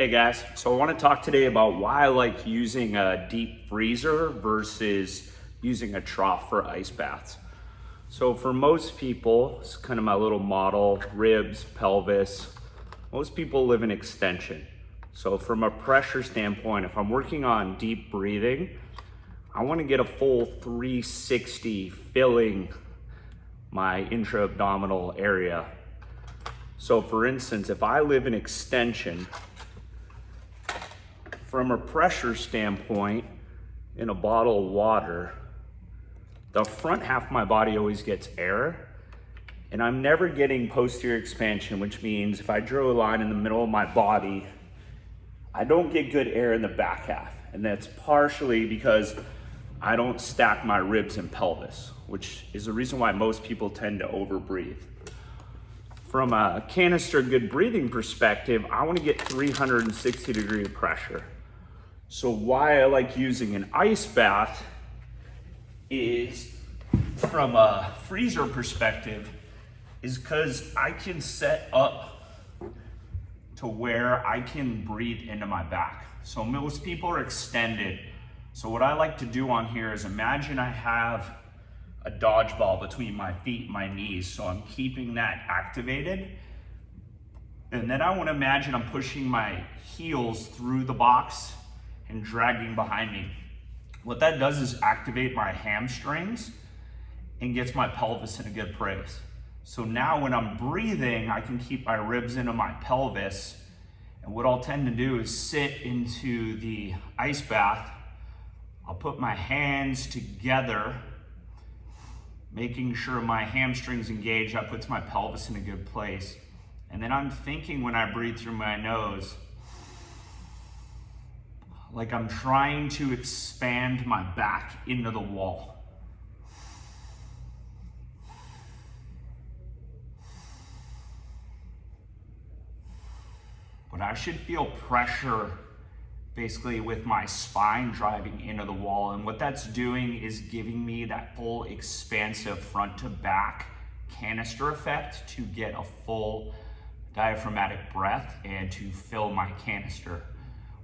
Hey guys, so I want to talk today about why I like using a deep freezer versus using a trough for ice baths. So for most people, it's kind of my little model, ribs, pelvis, most people live in extension. So from a pressure standpoint, if I'm working on deep breathing, I want to get a full 360 filling my intra-abdominal area. So for instance, if I live in extension, from a pressure standpoint, in a bottle of water, the front half of my body always gets air, and I'm never getting posterior expansion, which means if I drew a line in the middle of my body, I don't get good air in the back half. And that's partially because I don't stack my ribs and pelvis, which is the reason why most people tend to overbreathe. From a canister good breathing perspective, I want to get 360 degree pressure. So why I like using an ice bath is, from a freezer perspective, is because I can set up to where I can breathe into my back. So most people are extended. So what I like to do on here is imagine I have a dodgeball between my feet and my knees. So I'm keeping that activated. And then I want to imagine I'm pushing my heels through the box and dragging behind me. What that does is activate my hamstrings and gets my pelvis in a good place. So now when I'm breathing, I can keep my ribs into my pelvis. And what I'll tend to do is sit into the ice bath. I'll put my hands together, making sure my hamstrings engage. That puts my pelvis in a good place. And then I'm thinking when I breathe through my nose, like I'm trying to expand my back into the wall. But I should feel pressure basically with my spine driving into the wall. And what that's doing is giving me that full expansive front to back canister effect to get a full diaphragmatic breath and to fill my canister.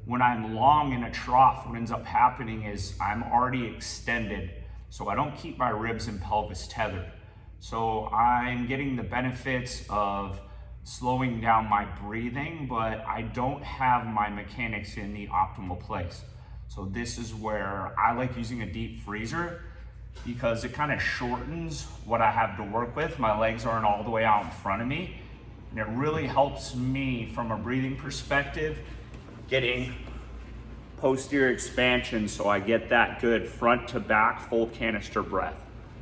When I'm long in a trough, what ends up happening is I'm already extended, so I don't keep my ribs and pelvis tethered. So I'm getting the benefits of slowing down my breathing, but I don't have my mechanics in the optimal place. So this is where I like using a deep freezer, because it kind of shortens what I have to work with. My legs aren't all the way out in front of me, and it really helps me from a breathing perspective, getting posterior expansion so I get that good front to back full canister breath.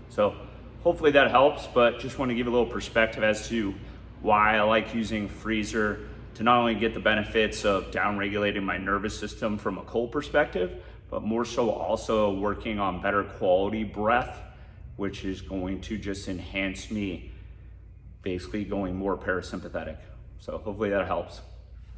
So hopefully that helps, but just want to give a little perspective as to why I like using freezer to not only get the benefits of down regulating my nervous system from a cold perspective, but more so also working on better quality breath, which is going to just enhance me basically going more parasympathetic. So hopefully that helps.